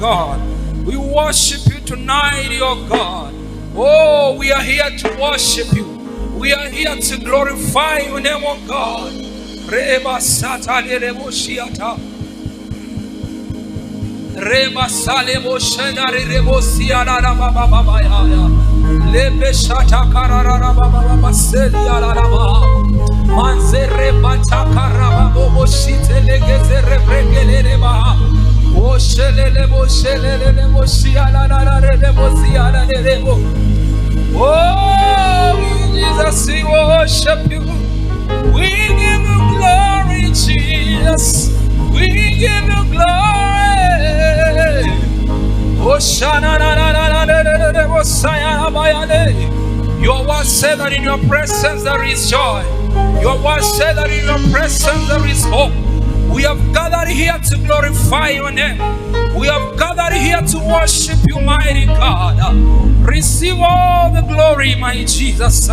God. We worship you tonight, your God. Oh, we are here to worship you. We are here to glorify your name, oh God. Reba sata lebo shiata. Reba salebo shendari rebo siara baba baba ya. Lebe shata karara baba baba seli ala baba. Manzere bataka raba bobo shite legeze rebregele reba. Oh, shelelebo shelelebo shiala la la rebo siala rebo. Oh, Jesus, we worship you. We give you glory, Jesus. We give you glory. Oh, shana na na na na na na na sayana bayane. Your word said that in your presence there is joy. Your word said that in your presence there is hope. We have gathered here to glorify your name. We have gathered here to worship you, mighty God. Receive all the glory, my Jesus.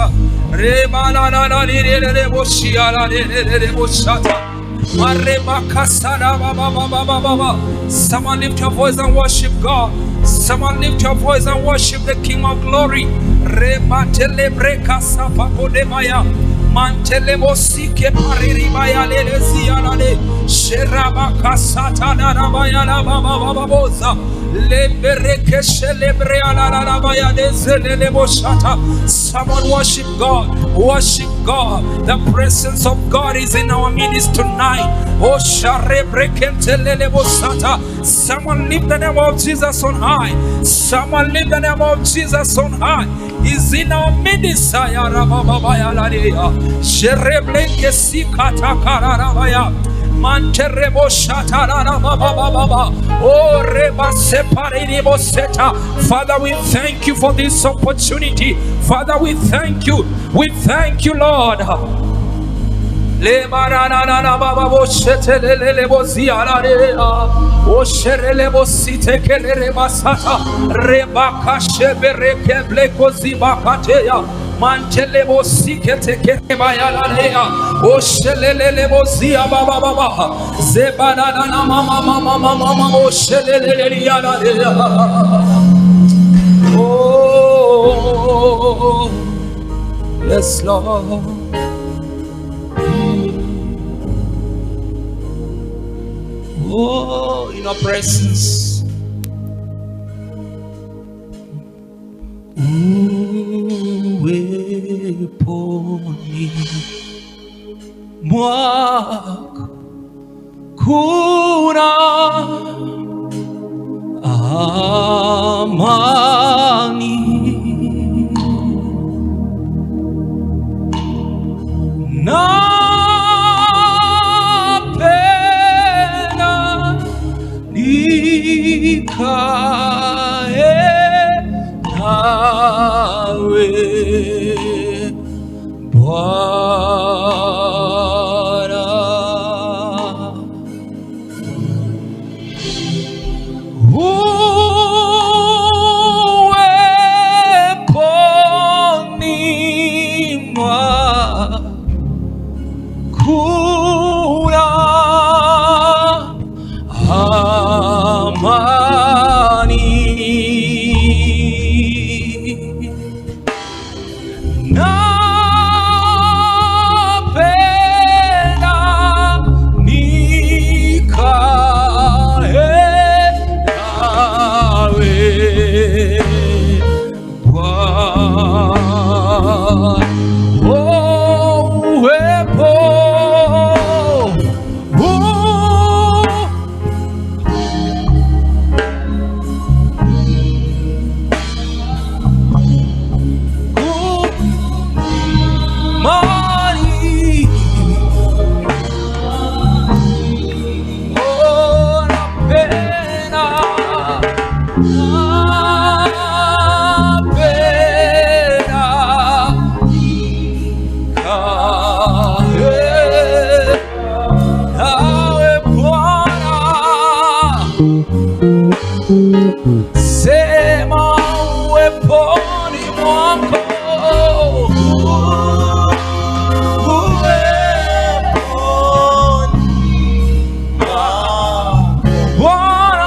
Someone lift your voice and worship God. Someone lift your voice and worship the King of Glory. Mantelebo sike pariribaya lelezianale sherabaka satana rabayana baba boza lebereke celebre ala baya dezelebo shata. Someone worship God, worship God. The presence of God is in our midst tonight. Oh sharebrekentelebo sata. Someone lift the name of Jesus on high. Someone lift the name of Jesus on high. Is in our midst. Sherebleke sikata kararabaya. Manterebo shatarara baba. Oh reba separebo seta. Father, we thank you for this opportunity. Father, we thank you. We thank you, Lord. Le barana baba bo shetelele bo ziarare o sherele bo sitekele basata rebaka shebere keble kozi bakateya mantele bo sikete kele bayalarea o shelele bo zia baba zebana mama o shelele yalarea. Oh yes, Lord. Oh, in your presence. Uweponi mwako kuna amani na nikae nawe Bwana. Uweponi mwako kuna amani napenda nikae nawe Bwana. Sema uweponi mwako uweponi mwako Bwana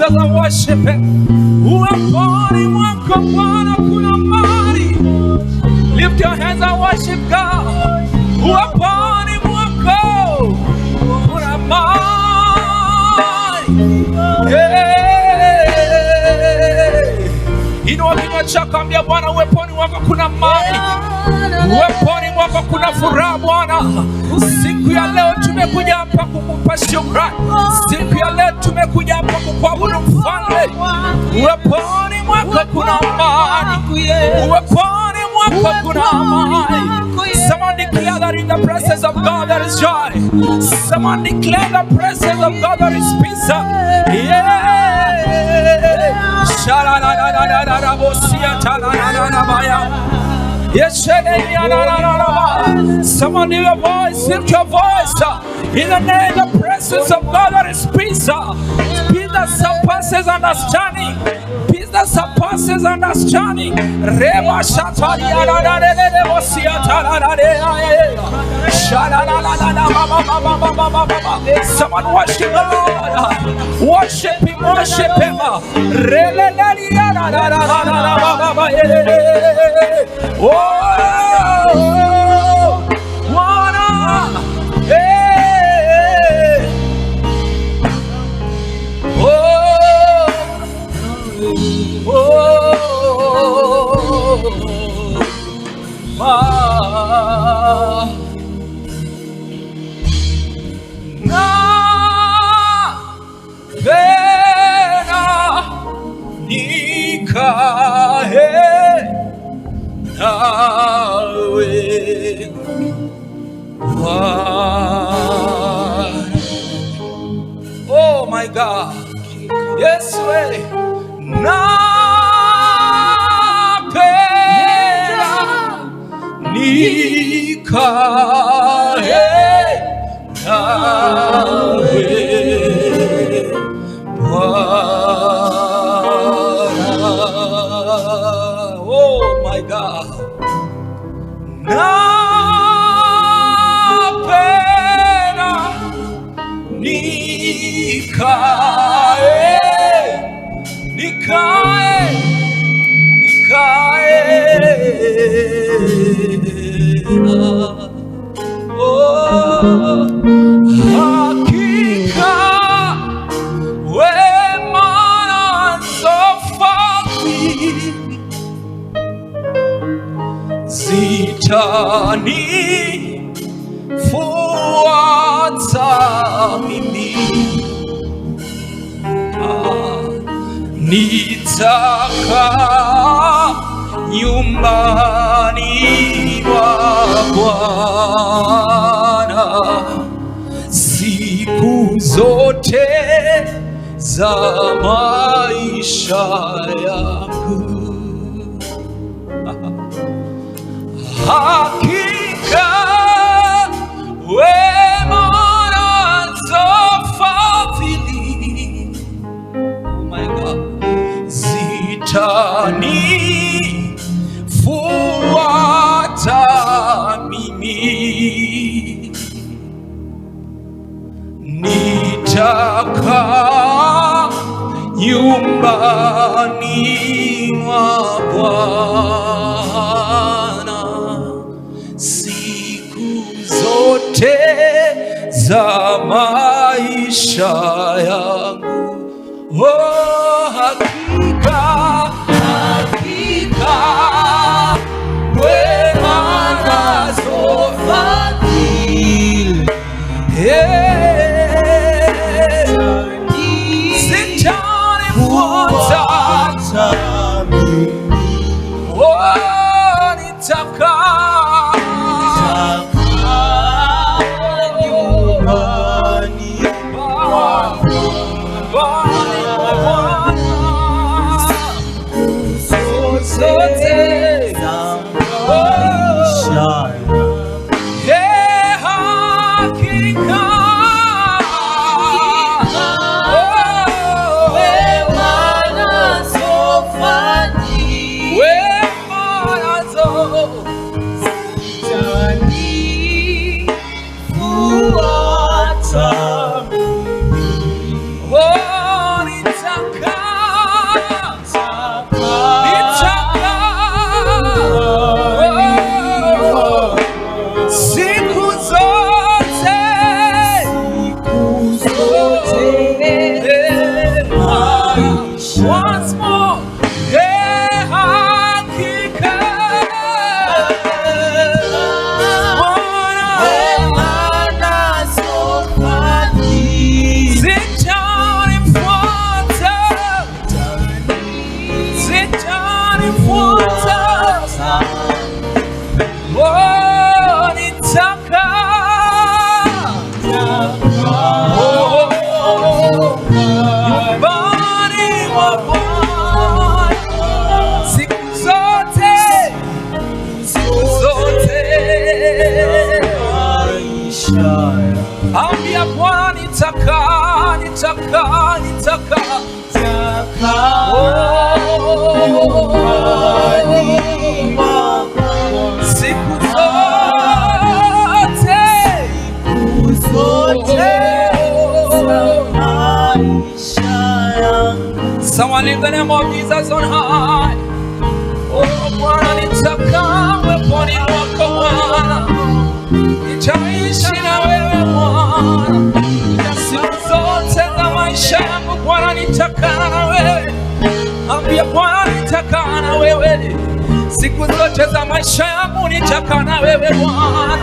as I worship Him. Uweponi mwako Bwana kuna amani. Lift your hands and worship God. Uweponi mwako kuna amani. Inua kinywa chako, ambia Bwana, uweponi mwako kuna amani. Uweponi mwako kuna furaha Bwana. Siku ya leo tumekuja hapa kukupa shukrani. Siku ya leo tumekuja hapa kukuabudu Mfalme. Uweponi mwako kuna amani. Uweponi mwako kuna amani. Someone declare that in the presence of God there is joy. Someone declare the presence of God there is peace. Yeah. Someone lift your voice, lift your voice. In the name of the presence of God there is peace. Peace that surpasses understanding. Peace that surpasses understanding. Someone worship the Lord. Worship Him, worship Him. Oh, wanna, hey. Oh my God, yes way napenda nikae nawe Bwana. Oh my God, napenda nikae oh, hakika wema nazo fadhili zitanifuata mimi. Nitakaa nyumbani mwa Bwana siku zote za maisha yangu. Hakika wema nazo fadhili, oh my God, zitanifuata mimi. Nitakaa nyumbani mwa Bwana siku zote za maisha yangu. Oh, hakika wema nazo fadhili zitanifuata mimi. Oh, nitakaa nyumbani mwako nitakaa uweponi mwako Bwana, nitaishi na wewe Bwana, siku zote za maisha yangu Bwana, nitakaa na wewe. Ambia Bwana, nitakaa na wewe siku zote za maisha yangu, nitakaa na wewe Bwana.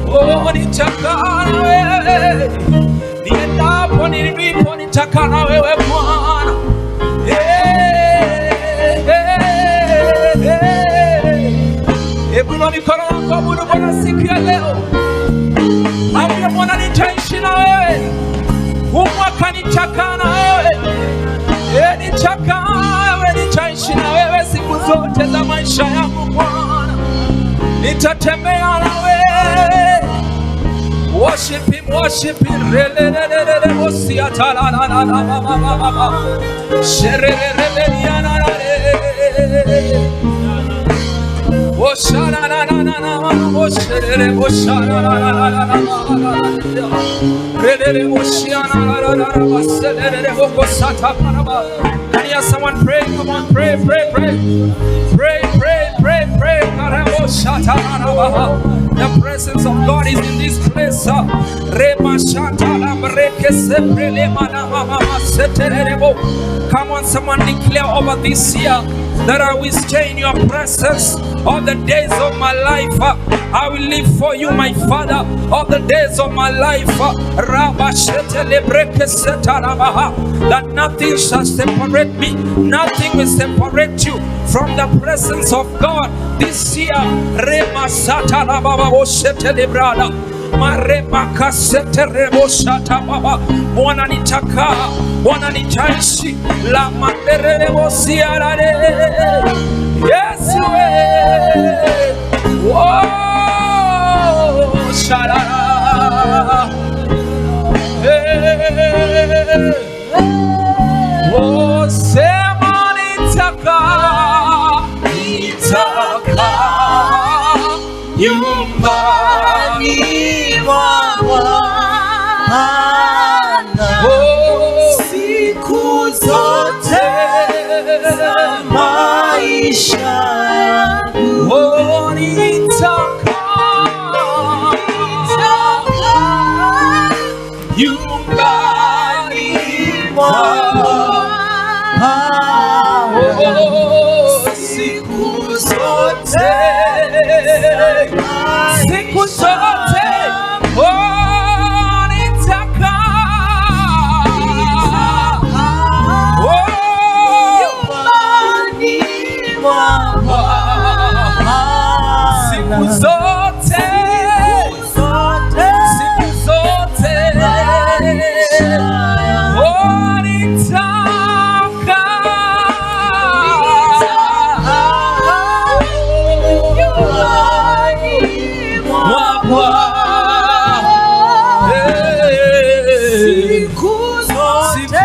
Oh, nitakaa na wewe niendapo nilipo, nitakaa na wewe Bwana. Hebu na mikono yako abudu Bwana siku ya leo. Ambia Bwana, nitaishi na wewe huu mwaka, nitakaa na wewe. Nitakaa na wewe, nitaishi na wewe siku zote za maisha yangu Bwana, nitatembea na wewe. Worship him, worship him. Relelelelele bosiata la la la la la la la la. Shereleleliana la le. Oshana la la la la la. Osherele oshana la la la la la. Relele oshiana la la la la. Baselele bokosata paraba. Can you hear someone pray? Come on, pray, pray, pray. Pray, pray, pray, pray. The presence of God is in this place. Come on, someone declare over this year that I will stay in your presence all the days of my life. I will live for you, my Father, all the days of my life. That nothing shall separate me, nothing will separate you from the presence of God this year. Bwana nitakaa, Bwana nitaishi la manderere bosiarare. Yes we. Oh shalala. Oh sema nitakaa, nitakaa nyumbani mwa Bwana siku zote za maisha yangu. Oh, nitakaa nyumbani mwa Bwana siku zote, siku zote. Oh, siku zote, siku zote. Oh, nitaka mwa Bwana siku zote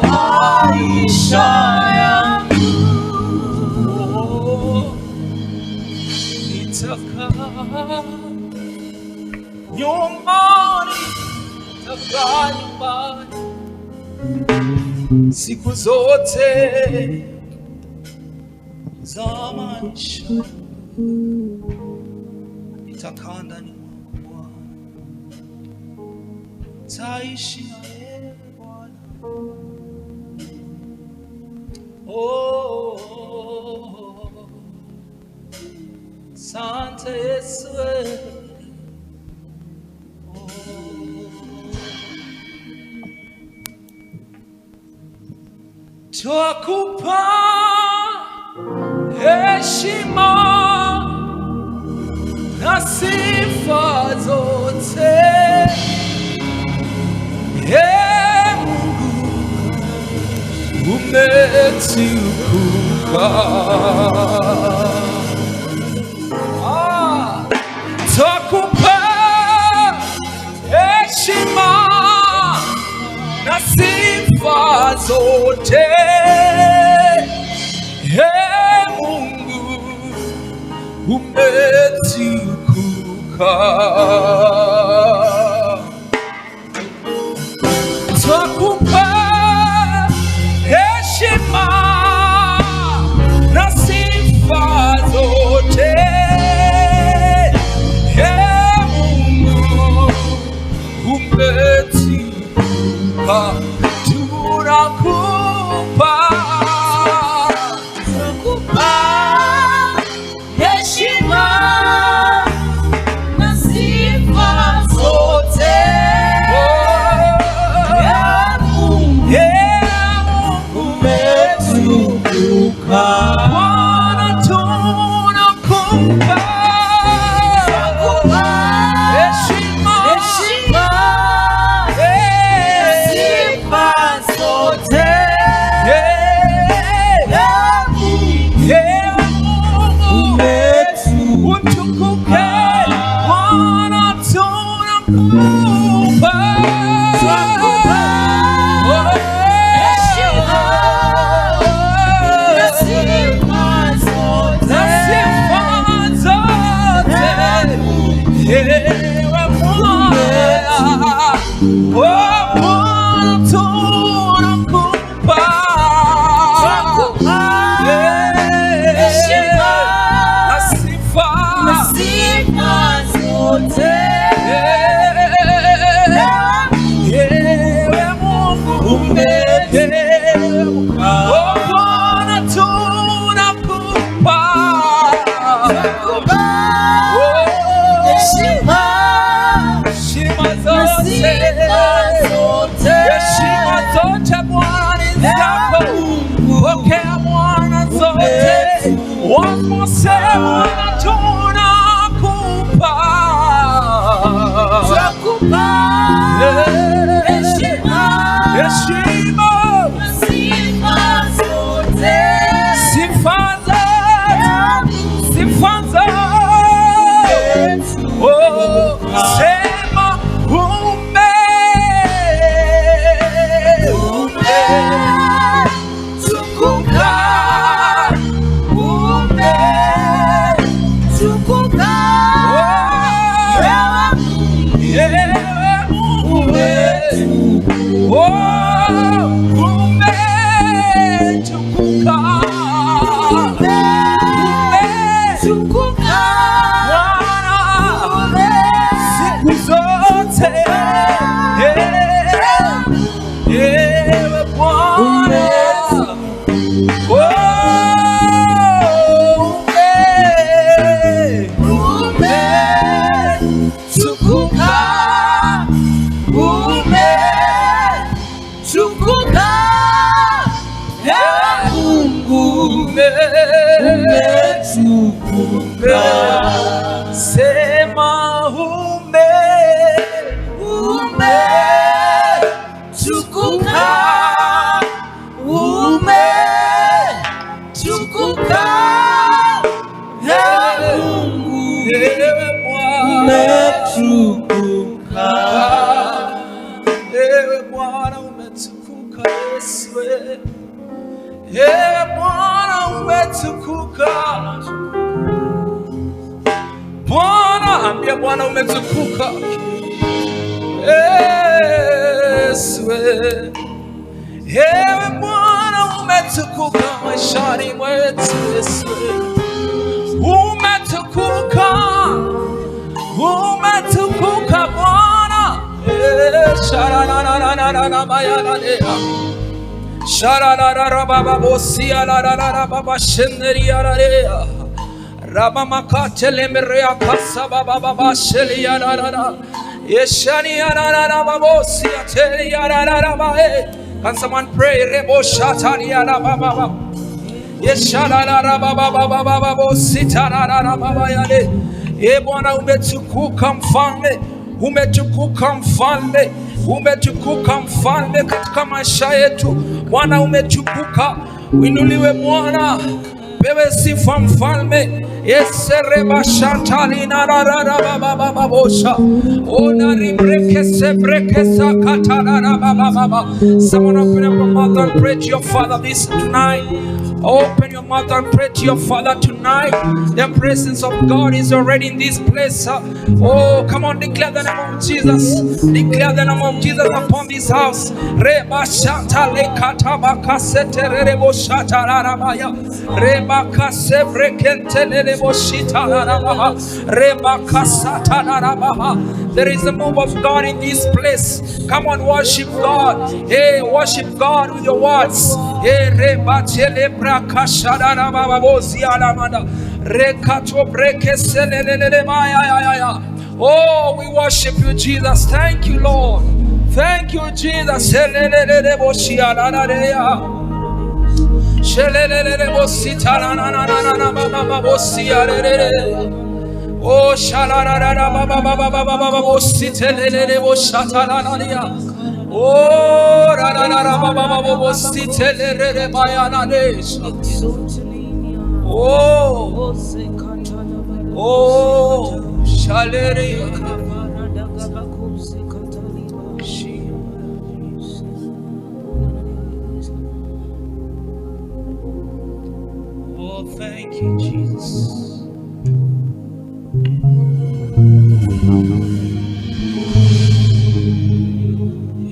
maisha yangu. Nitakaa nyumbani, nitakaa nyumbani siku zote za maisha. Nitakaa ndani mwako Bwana, taishi na wewe Bwana. Oh, Sante Yesu. Twakupa heshima na sifa zote, Mungu umetukuka. Twakupa heshima na sifa zote, Mungu umetukuka. Twakupa heshima na sifa Bwana tunakupa heshima, sifa zote. Utukuke Bwana tunakupa heshima zote Bwana ni zako, pokea Bwana zote. One more say Bwana tunakupa heshima, sifa zote. Oh, sema tukuka, sema ewe Bwana umetukuka, Yesu ewe Bwana umetukuka. Bwana, ambia Bwana umetukuka. Yesu ewe Bwana umetukuka maishani mwetu. Yesu umetukuka Bwana. Shararara baba bosia la la la baba shenderia la rea raba makatele merea kasa baba baba shelia la la yeshani la la baba bosia telia la la baba. Can someone pray? Rebo shatalia la baba yeshala la baba baba bosita la baba yale. E Bwana umetukuka mfalme, umetukuka mfalme, umetukuka mfalme katika maisha yetu. Bwana umetukuka, uinuliwe Bwana, pewe sifa mfalme. Yesereba shantali na rara baba bosha ona ribreke sebreke sakata rara baba. Someone open up your mouth and pray to your Father this tonight. Open your mouth and pray to your Father tonight. The presence of God is already in this place. Oh, come on, declare the name of Jesus. Declare the name of Jesus upon this house. Reba shata le katabaka seterebo shata rarabaya. Reba kasebrekente lelebo shita rarabaha. Reba kasata rarabaha. There is a move of God in this place. Come on, worship God. Hey, worship God with your words. Hey, reba celebra kashadara baba bozi alamanda. Rekato breke selelele maya. Oh, we worship you, Jesus. Thank you, Lord. Thank you, Jesus. Selelele boshi alalareya. Shelelele bosita na na na na na baba bosia lele. Oh shalarara baba baba baba bosita lele bosata la la ya. Oh rarara baba baba bosita lele bayana le. Oh shaleri. Oh, thank you, Jesus.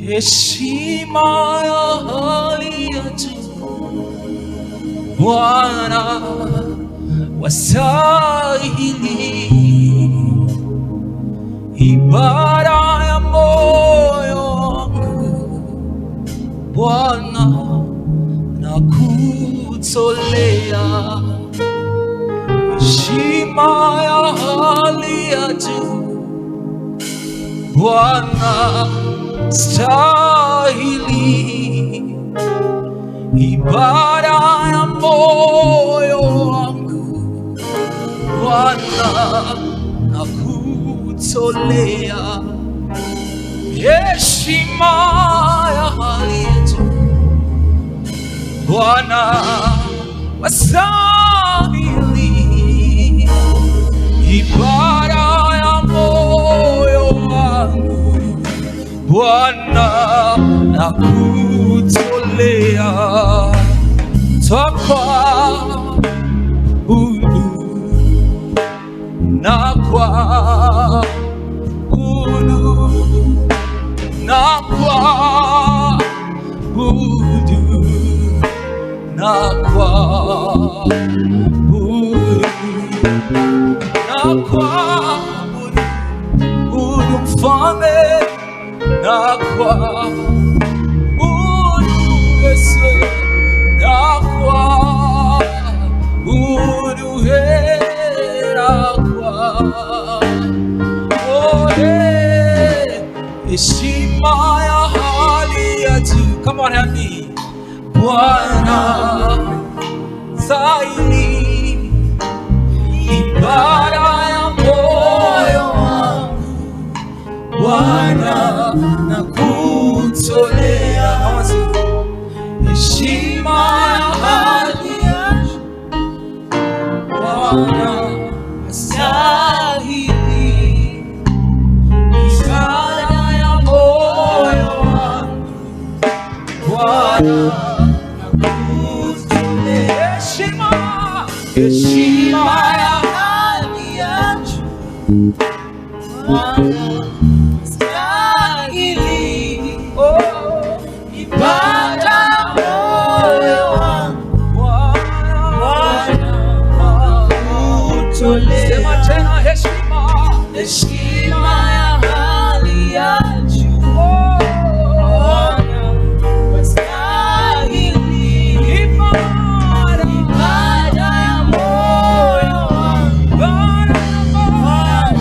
Heshima ya hali ya juu, Bwana wastahili. Ibada ya moyo wangu, Bwana nakutolea. Heshima ya hali ya juu, Bwana stahili. Ibada ya moyo wangu, Bwana nakutolea. Heshima ya hali ya juu, Bwana wastahili. Ibada ya moyo wangu, Bwana nakutolea. Twakuabudu na kuabudu na kuabudu na kuabudu na kuabudu Mfalme na kuabudu Yesu na kuabudu na kuabudu. Heshima ya hali ya juu. Come on, help me. Bwana stahili. Ibada ya moyo wangu, Bwana nakutolea. Heshima ya hali ya juu, Bwana stahili. Ibada ya moyo wangu, Bwana nakutolea. Heshima ya hali ya juu, Bwana stahili. Ibada ya moyo wangu, Bwana nakutolea. Sema tena, heshima ya hali ya juu, Bwana wastahili. Ibada ya moyo wangu, Bwana nakutolea.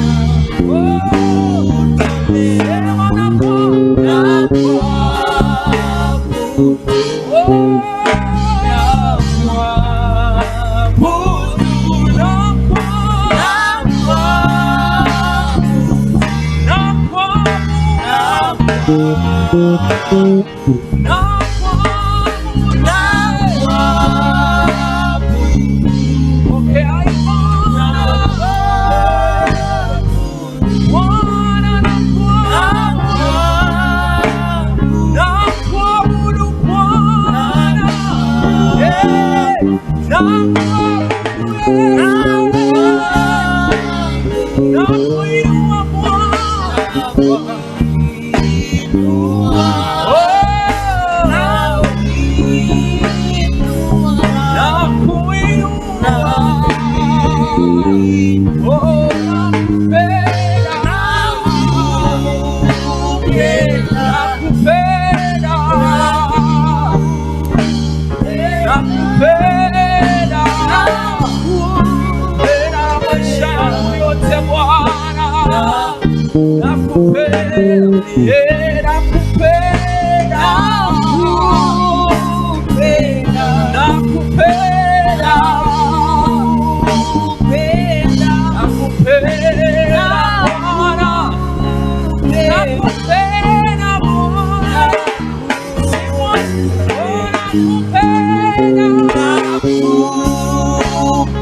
Nakupenda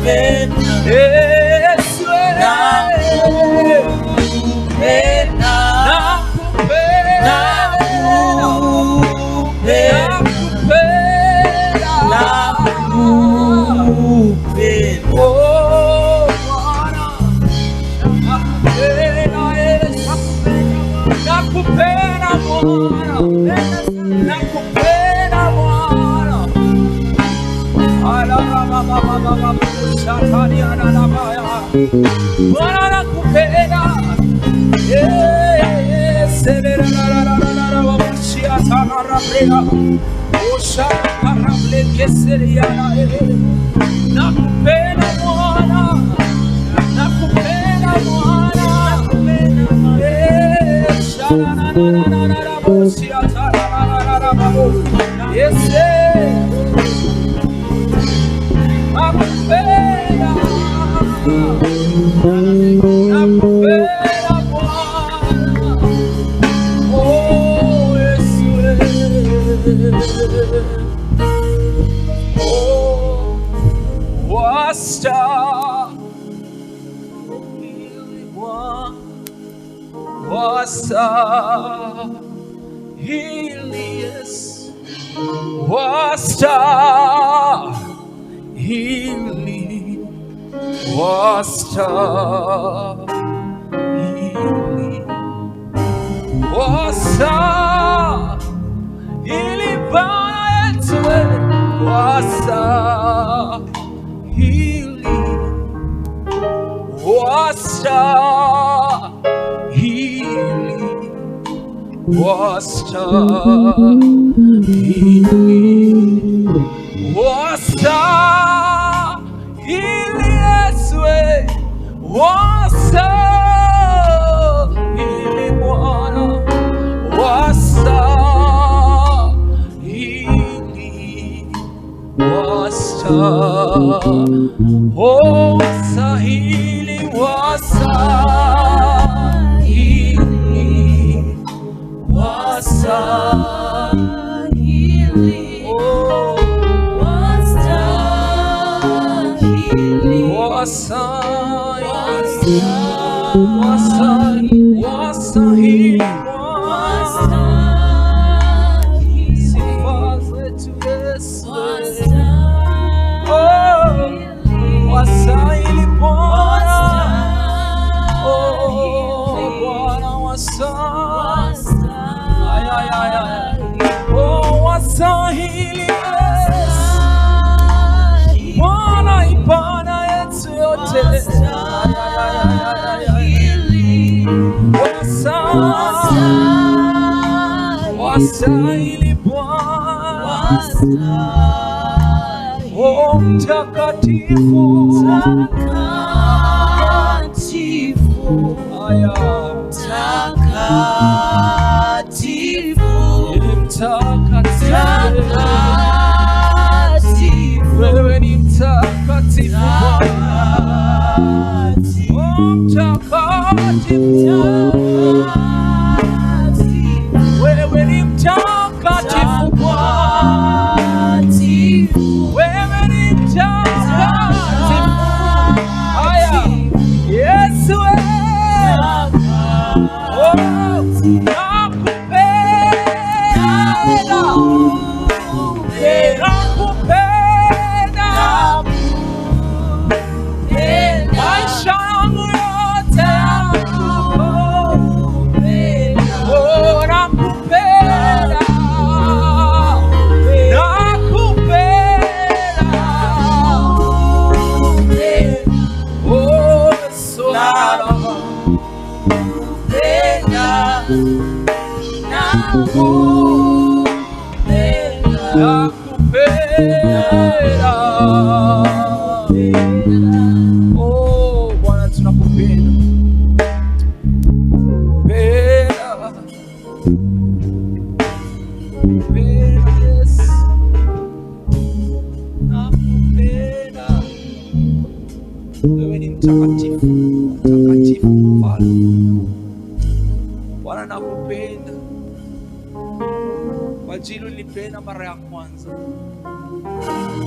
Yesu,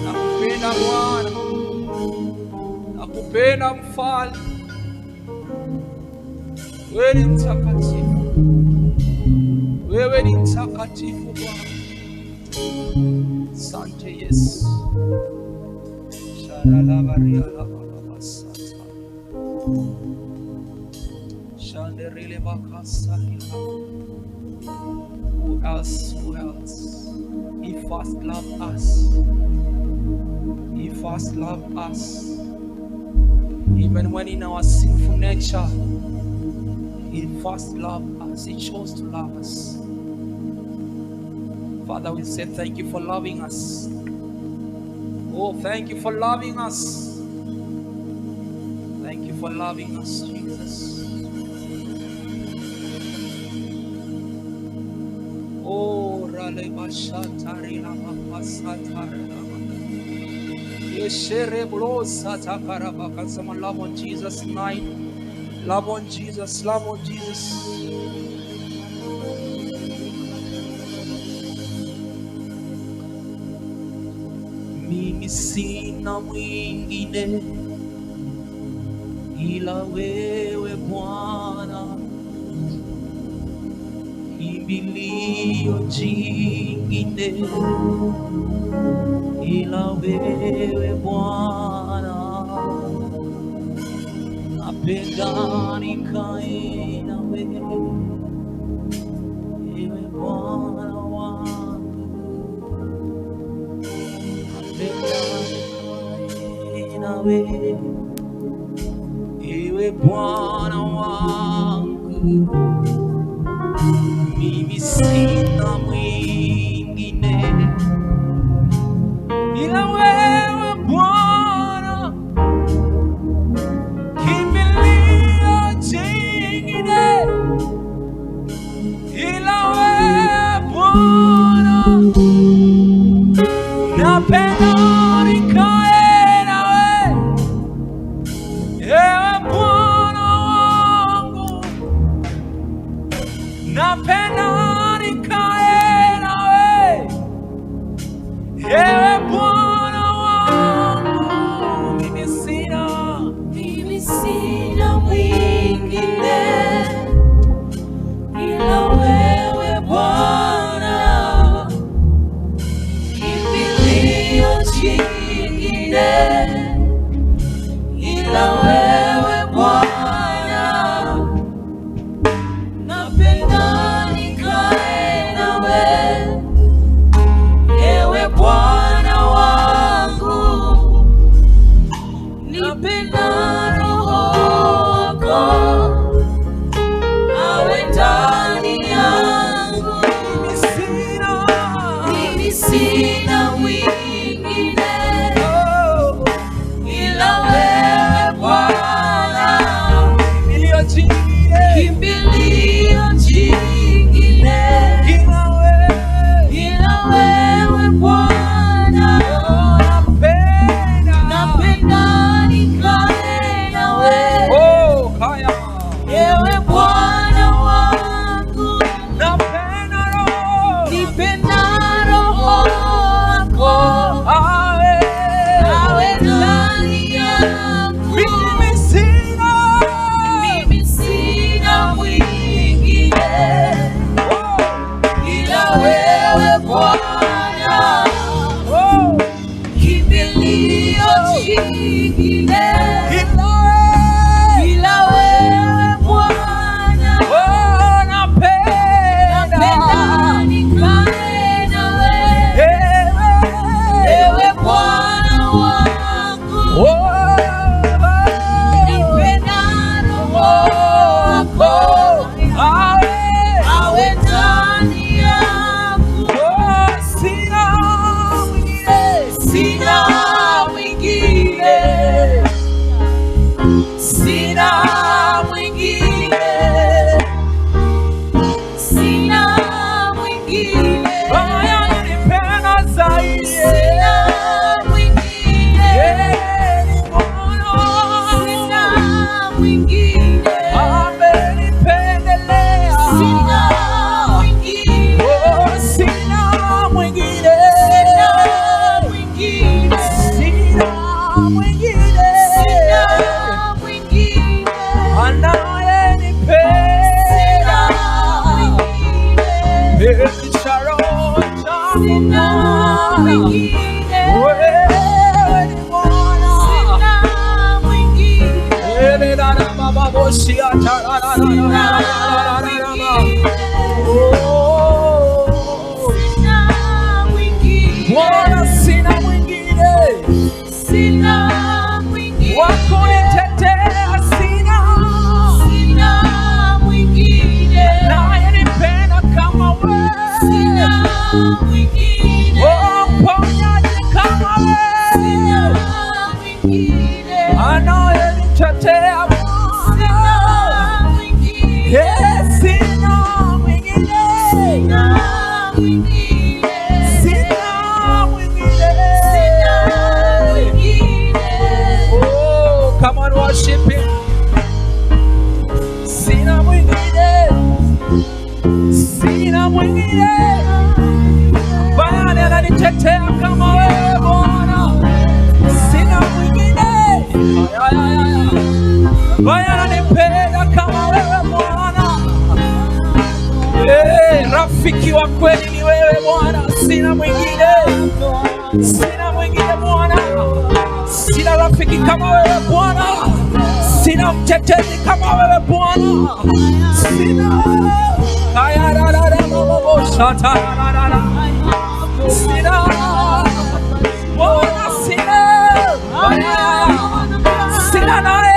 Nakupenda Bwana, Penda mfalme, wewe ni mtakatifu, wewe ni mtakatifu Bwana. Asante Yesu. Shanderile bakasa. Who else? Who else? He first loved us. He first loved us. Even when in our sinful nature, He first loved us. He chose to love us. Father, we say thank you for loving us. Oh, thank you for loving us. Thank you for loving us, Jesus. Oh, Rale Bashatari Lama Pasatari Lama. Yeshere Blosa Takarabaka. Someone love on Jesus tonight. Love on Jesus. Love on Jesus. Mimi sina mwingine ila wewe Bwana, kimbilio jingine ila wewe Bwana, napenda nikae nawe, ewe Bwana wangu, napenda nikae nawe, ewe Bwana wangu, mimi sina mwingine ila wewe Bwana, kimbilio jingine ila wewe Bwana, napenda nikae nawe, ewe Bwana wangu, napenda nikae nawe, ewe Bwana wangu, mimi sina mwingine ila wewe Bwana, kimbilio jingine ila wewe Bwana, napenda nikae nawe, ewe Bwana wangu, napenda Roho wako awe ndani yangu, mimi sina mwingine ila wewe Bwana, kimbilio jingine ila wewe Bwana, napenda nikae nawe, ewe Bwana wangu, napenda Roho wako awe ndani yangu, mimi sina mwingine ila wewe Bwana, kimbilio jingine ila wewe Bwana, napenda nikae nawe, ewe Bwana wangu, nipenda Roho wako awe ndani yangu, sina mwingine Come on, worship him. Sina mwingine, sina mwingine. Bwana ananitetea kama wewe Bwana. Sina mwingine. Bwana ananipenda kama wewe Bwana. Rafiki wa kweli ni wewe Bwana. Sina mwingine. Sina mwingine Bwana. Sina rafiki kama wewe Bwana. Sina mtetezi kama wewe Bwana. Sina. Sina. Bwana sina. Sina naye.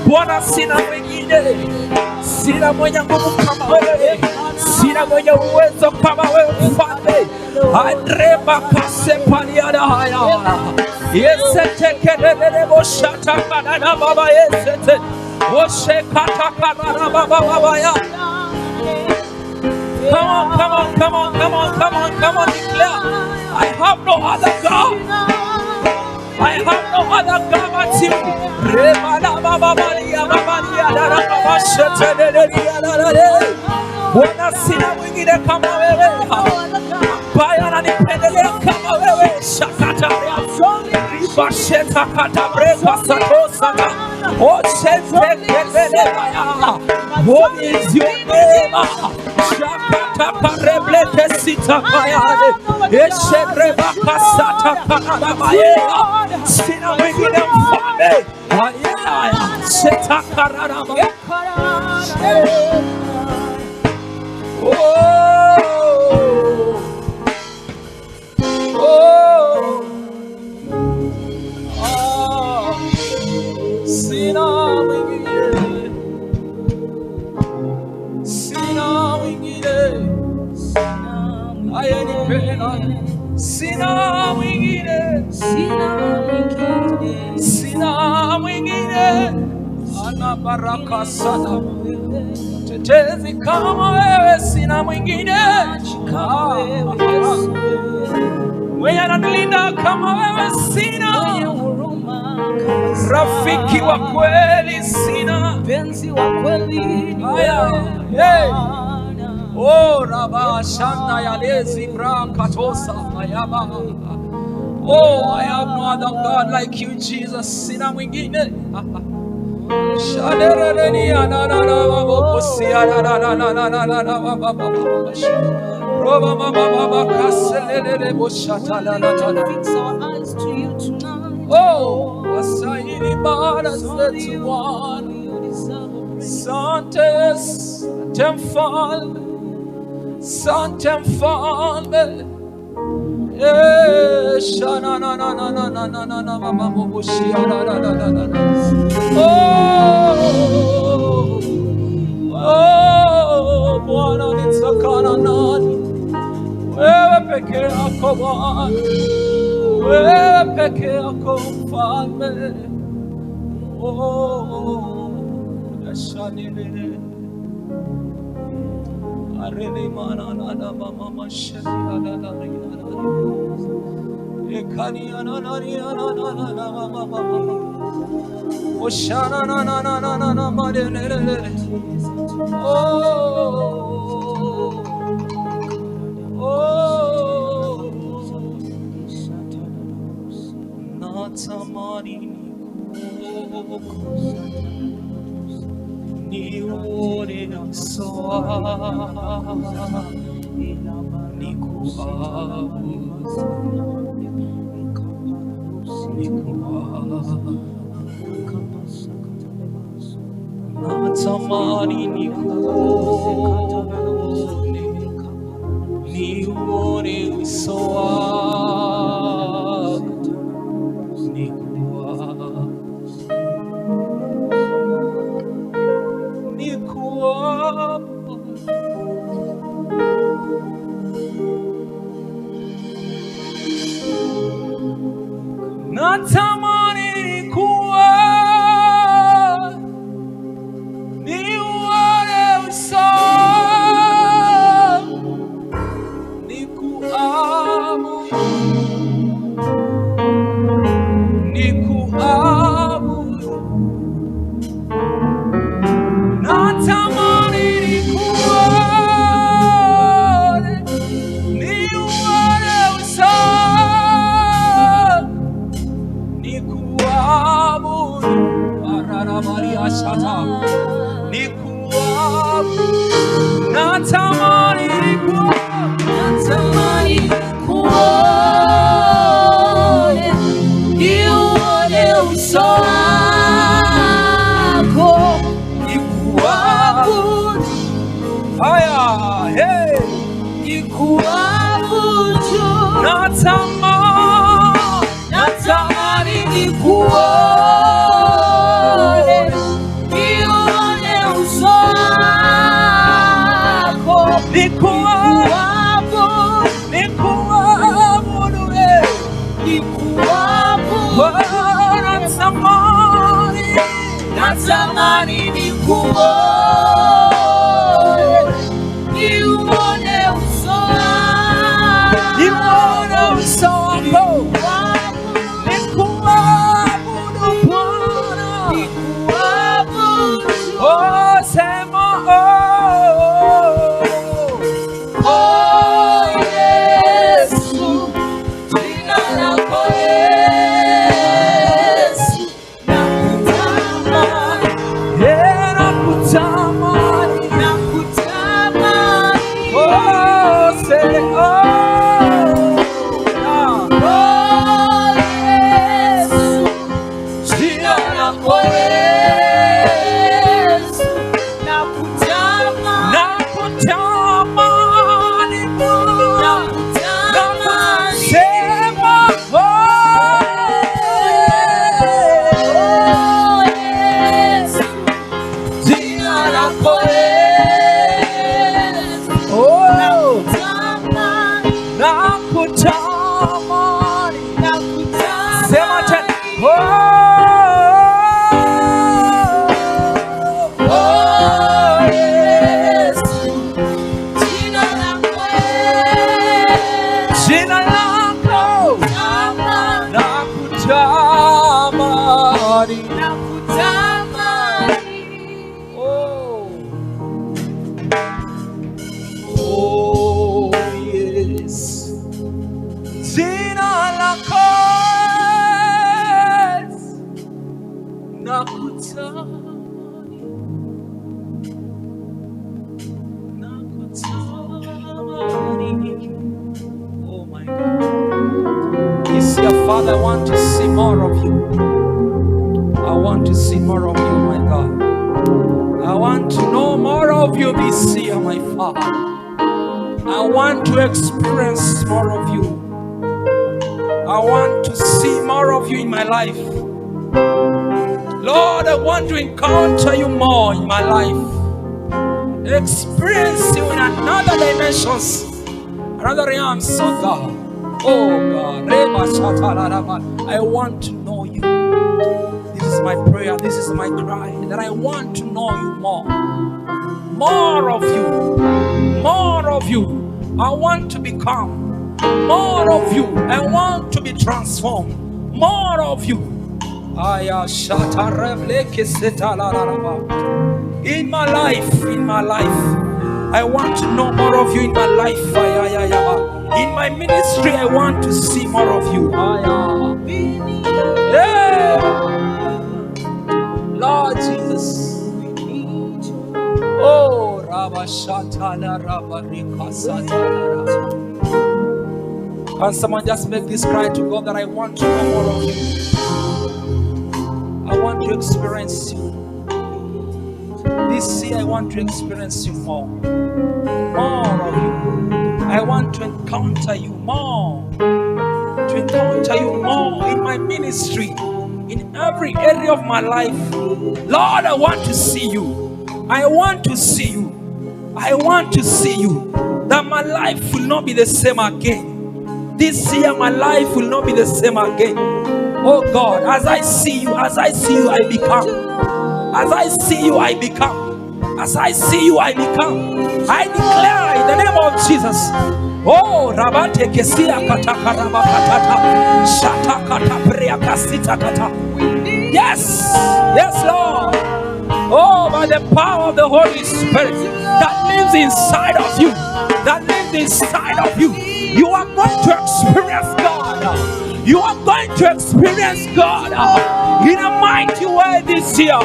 Bwana sina mwingine, sina mwenye nguvu kama wewe, sina mwenye uwezo kama wewe Mfalme. Adreba kasepaliana haya yesete kelele boshata kana baba yesete oshe kata kana baba ya. Come on, come on, come on, come on, come on, come on, declare. I have no other God. I have no other God but you. Remana baba Maria, baba Maria, baba shete de. Bwana sina mwingine kama wewe. Baya ananipendelea kama wewe. Shakata ya riba sheta kata breka satosa. Oh shete kelele baya. What is your name? Shakata kareblete sita baya. Eshereba kasata kana baya. Sina mwingine Mfalme. Haya sheta karara baya. Oh, oh, ah, sina mwingine, sina mwingine, ayenipenda, sina mwingine, sina mwingine, ana baraka sana. Tetezi kama wewe sina mwingine, mwenye ananilinda kama wewe sina, rafiki wa kweli sina, penzi wa kweli oh raba shanda ya lezi bra katosa ayaba. Oh, I have no other God like you Jesus, sina mwingine. Oh, wasaini bada zetu Bwana. Sante, sante Mfalme, sante Mfalme. Shana na na na na na na na na mama mobushia na na na na na. Oh, Bwana nitakana nani? Wewe peke yako Bwana, wewe peke yako Mfalme. Oh, yashanile. Arele mana na na mama mashari na na na na. Ekani na na na na na na mama mama. Oshana na na na na na na ma de le le le. Oh, oh, natamani nione uso wako, natamani nione uso wako, natamani nione uso nikuabudu, natamani nione uso nikuabudu, arara Maria shata nikuabudu, natamani nione uso wako, nikuabudu, haya hey, nikuabudu, natamani nikuone, nione uso wako, nikuabudu, natamani nikuone, nione uso wako, nikuabudu Bwana, oh sema oh Yesu, jina lako Yesu, nakutamani, oh say oh Yesu, jina lako Yesu, nakutamani Bwana, sema oh Yesu, jina lako Yesu, oh nakutamani, sema tena oh Yesu, jina lako nakutamani, oh yes, jina lako nakutamani, oh my God. Yes, your Father, I want to see more of you. I want to see more of you, my God. I want to know more of you this year, my Father. I want to experience more of you. I want to see more of you in my life. Lord, I want to encounter you more in my life. Experience you in another dimensions, another realms, oh God. Oh God, I want to know you. This is my prayer, this is my cry, that I want to know you more. More of you, more of you. I want to become more of you. I want to be transformed. More of you. In my life, I want to know more of you in my life. In my ministry, I want to see more of you. Lord Jesus. Oh, can someone just make this cry to God that I want to know more of you? I want to experience you. This year I want to experience you more. More of you. I want to encounter you more. To encounter you more in my ministry. In every area of my life. Lord, I want to see you. I want to see you. I want to see you. That my life will not be the same again. This year my life will not be the same again. Oh God, as I see you, I become. As I see you, I become. As I see you, I become. I declare in the name of Jesus. Oh, Rabate Kesia Kataka Rabakatata Shatakata Priakasita Kata. Yes, yes, Lord. Oh, by the power of the Holy Spirit that lives inside of you, you are going to experience God. You are going to experience God in a mighty way this year.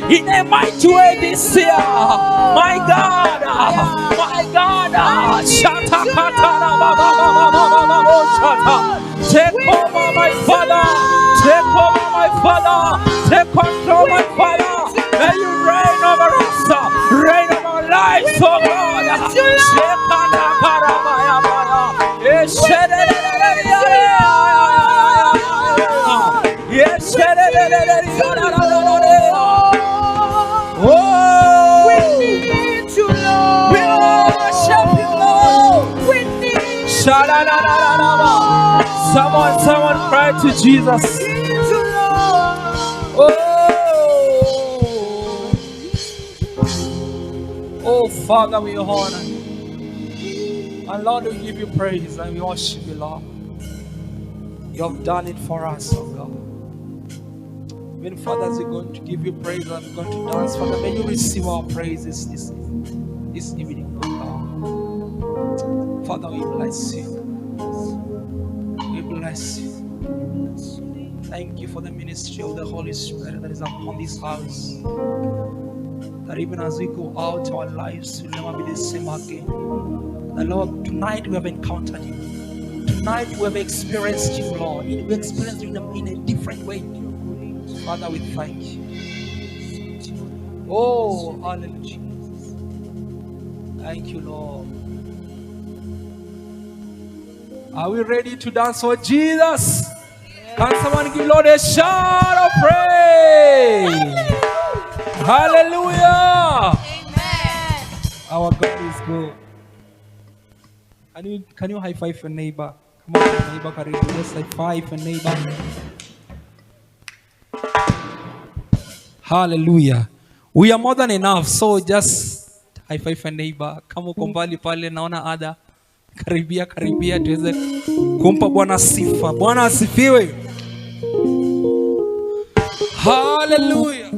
In a mighty way this year. My God. My God. Take over my Father. Take over my Father. Take control my Father. May you reign over us. Reign over our lives, oh God. Oh, we need you, Lord. We worship you, Lord. We need someone cry to Jesus. Oh, Father, we honor you. And Lord, we give you praise and we worship you, Lord. You have done it for us, oh God. When fathers are going to give you praise and going to dance, Father, may you receive our praises this evening, oh God. Father, we bless you. We bless you. Thank you for the ministry of the Holy Spirit that is upon this house. That even as we go out, our lives will never be the same again. The Lord, tonight we have encountered you. Tonight we have experienced you, Lord. We experienced you in a different way. Father, we thank you. Oh, hallelujah. Thank you, Lord. Are we ready to dance for Jesus? Can someone give Lord a shout of praise? Hallelujah. Amen. Our God is good. Can you high five your neighbor? Come on, neighbor, can you just high five your neighbor? Hallelujah. We are more than enough, so just high five your neighbor. Kama uko mbali pale naona ada. Karibia tuweze kumpa Bwana sifa. Bwana asifiwe. Hallelujah.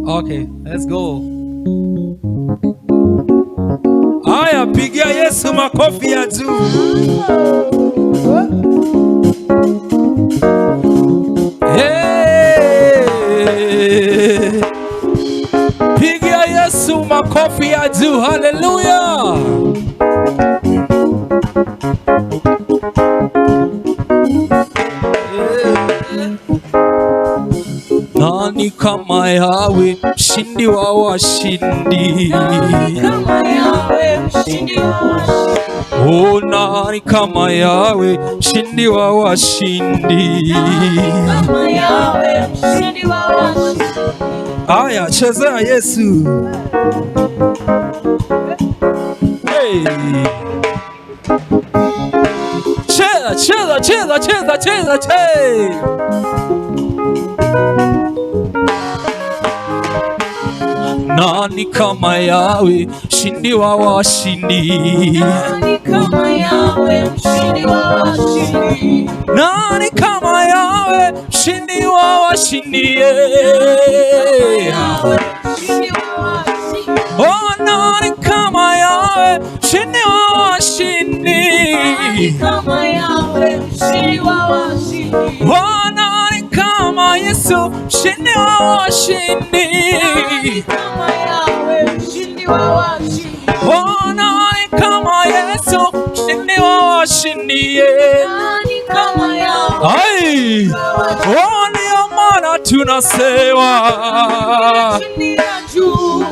Okay, let's go. Aya, pigia Yesu makofi ya juu. Hey. Pigia Yesu makofi ya juu. Hallelujah. Nani kama yawe mshindi wa washindi? Oh, nani kama yawe mshindi wa washindi? Aya, chezea Yesu. Hey. Cheza. Nani kama Yawe, mshindi wa washindi? Nani kama Yawe, mshindi wa washindi? Nani kama Yawe, mshindi wa washindi? Oh, nani kama Yawe, mshindi wa washindi? Nani kama Yawe, mshindi wa washindi? Oh, nani kama Yesu, mshindi wa washindi? Nani kama Yawe, mshindi wa washindi? Oh, nani kama Yesu, mshindi wa washindi? Nani kama Yawe? Ai, oh, ndio maana tunasema Chini na juu.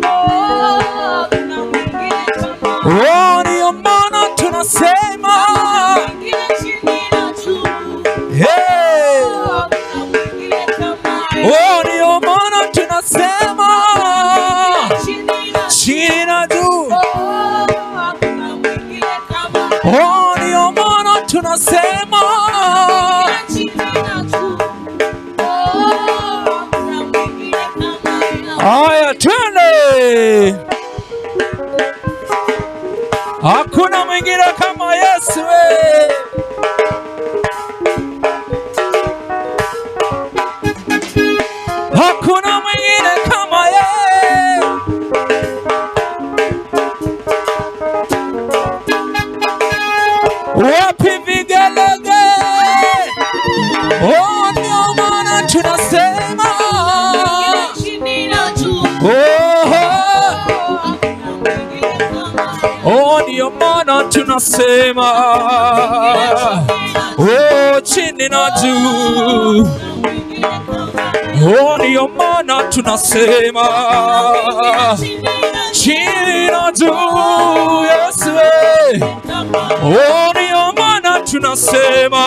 Oh, kuna mwingine kama. oh, ndio maana tunasema Mwingine chini na juu. hey. Oh, kuna mwingine kama. Oh, ndio maana tunasema chini na juu. Oh, kuna mwingine kama. Oh, ndio maana tunasema Chini na juu. Oh, kuna mwingine kama. haya, twende. Hakuna mwingine kama Yesu. Hakuna mwingine kama yeye. Wapi vigelege? Oh, ndio maana tunasema Chini na juu. oh, ndio maana tunasema oh, chini na juu. Oh, ndio maana tunasema chini na juu. Yesu, oh, ndio maana tunasema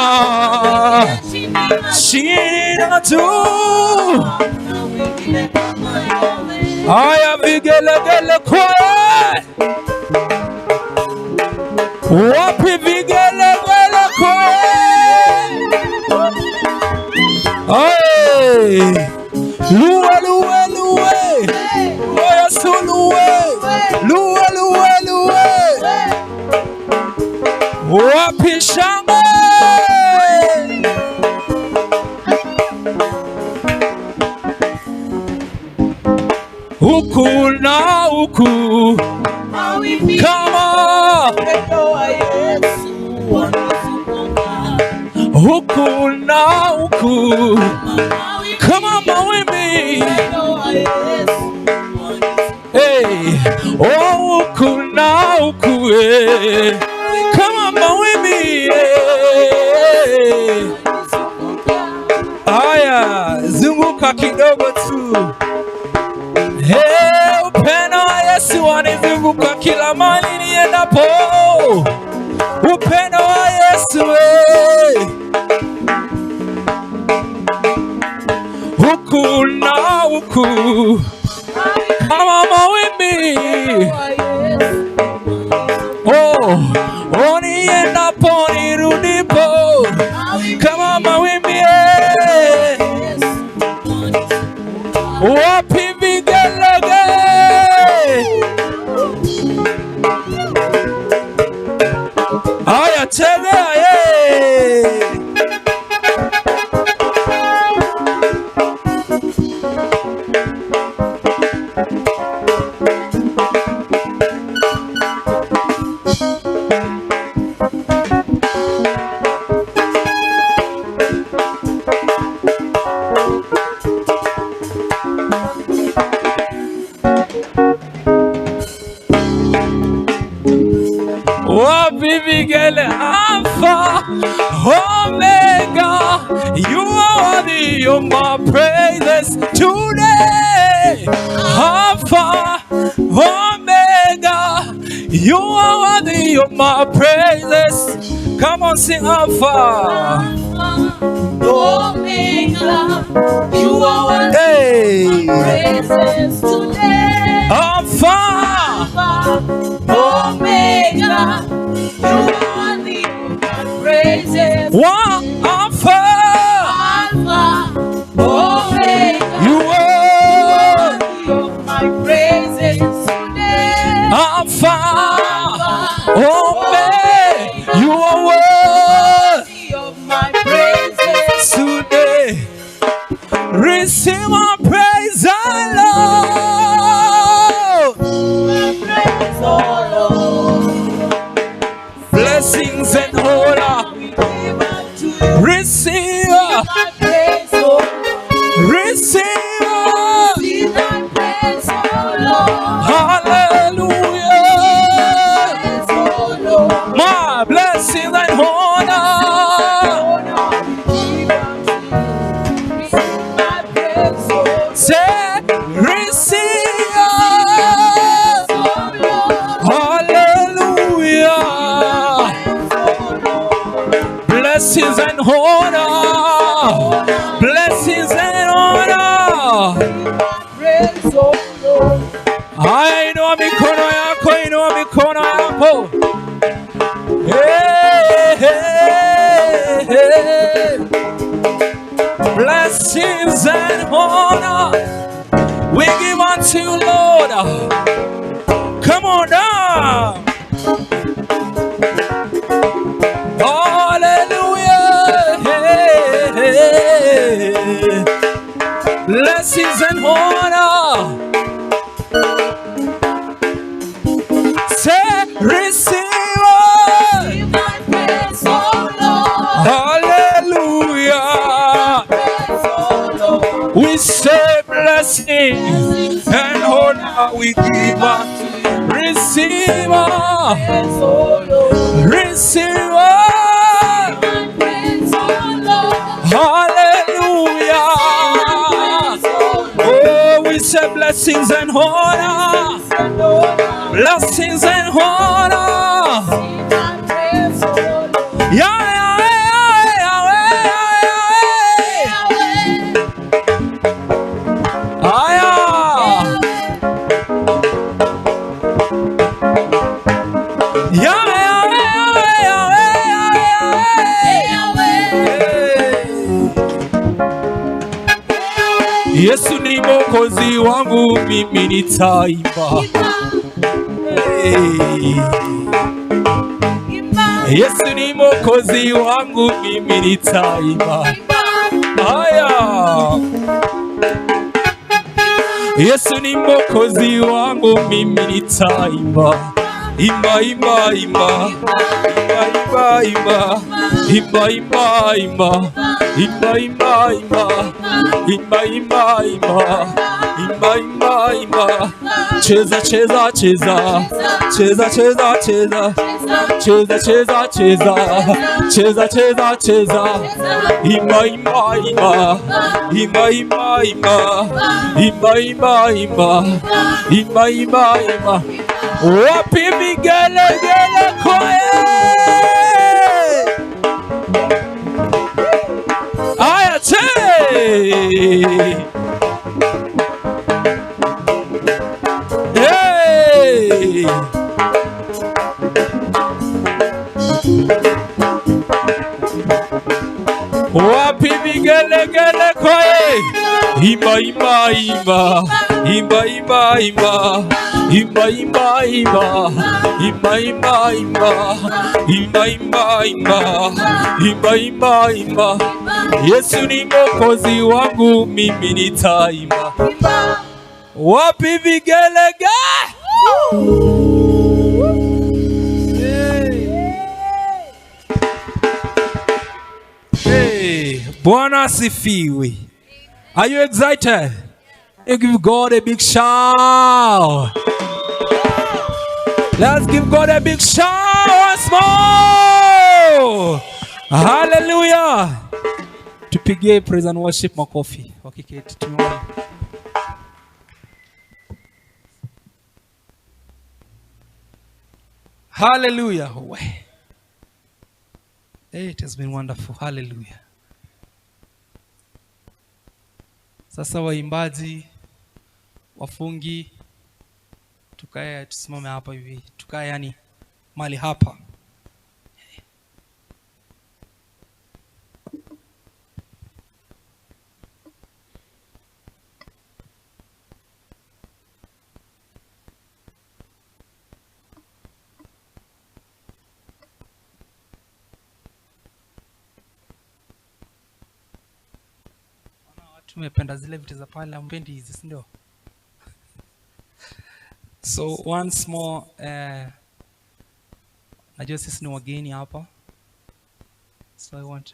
chini na juu. Haya, vigelegele kwaya. Wapi vigelegele kwaya? Hey, luwe luwe luwe, oh Yesu luwe, luwe luwe luwe. Wapi shangwe? Huku na huku kama huku na huku kama mawimbi. Hey, oh, huku na huku kama mawimbi. Haya, zunguka kidogo tu. Hey, upendo wa Yesu wanizunguka kila mahali niendapo. Upendo wa Yesu huku na huku kama mawimbi. Oh, oh, niendapo nirudipo kama mawimbi. Wapi vigelege? Haya, tembea ye. Wapi vigele? Alpha, Omega, you are worthy of my praises today. Alpha, Omega, you are worthy of my praises. Come on, sing Alpha. Omega, you are worthy Hey. of my praises today. Alpha, Omega, you are worthy of my praises. one Alpha, Alpha, Omega, you are worthy of my praises. praise, oh Lord. Haya, inua mikono yako, inua mikono yako. Hey, hey, hey. Blessings and honor we give unto you, Lord. Come on down. Hallelujah. Hey, hey. Blessings and honor. Say, receive. Give my praise, oh Lord. Hallelujah. Praise, oh Lord. We say blessings and honor we give unto you. Receive. Praise, oh Lord. Receive. My praise, oh Lord. Hallelujah. Oh, we say blessings and honor. Blessings and honor. Yahweh, Yahweh, Yahweh. Aya. Yahweh, Yahweh, Yahweh. Yesu ni mwokozi wangu, mimi nitaimba. Hey. Yesu ni mwokozi wangu, mimi nitaimba. Haya. Yesu ni mwokozi wangu, mimi nitaimba. Imba, imba, imba. Imba, imba, imba. Imba, imba, imba. Imba, imba, imba. Imba, imba, imba. Imba, imba, imba. Cheza, cheza, cheza. Cheza, cheza, cheza. Cheza, cheza, cheza. Cheza, cheza, cheza. Imba, imba, imba. Imba, imba, imba. Imba, imba, imba. Imba, imba, imba. Wapi vigelegele kwaya? Aya che! Hey! Wapi vigelegele kwaya? Imba, imba, imba. Imba, imba, imba. Imba, imba, imba. Imba, imba, imba. Imba, imba, imba. Imba, imba, imba. Yesu ni mwokozi wangu, mimi nitaimba. Wapi vigelegele? Hey, Bwana asifiwe. Are you excited? You give God a big shout. Let's give God a big shout once more. Hallelujah. Tupige praise and worship makofi. Wakiketi tumeona. Hallelujah. Hey, it has been wonderful. Hallelujah. Sasa waimbaji, wafungi, tukae tusimame hapa hivi. Tukae yani mali hapa. Tumependa zile vitu za pale, ampendi hizi, si ndio? So once more, najua sisi ni wageni hapa, so I want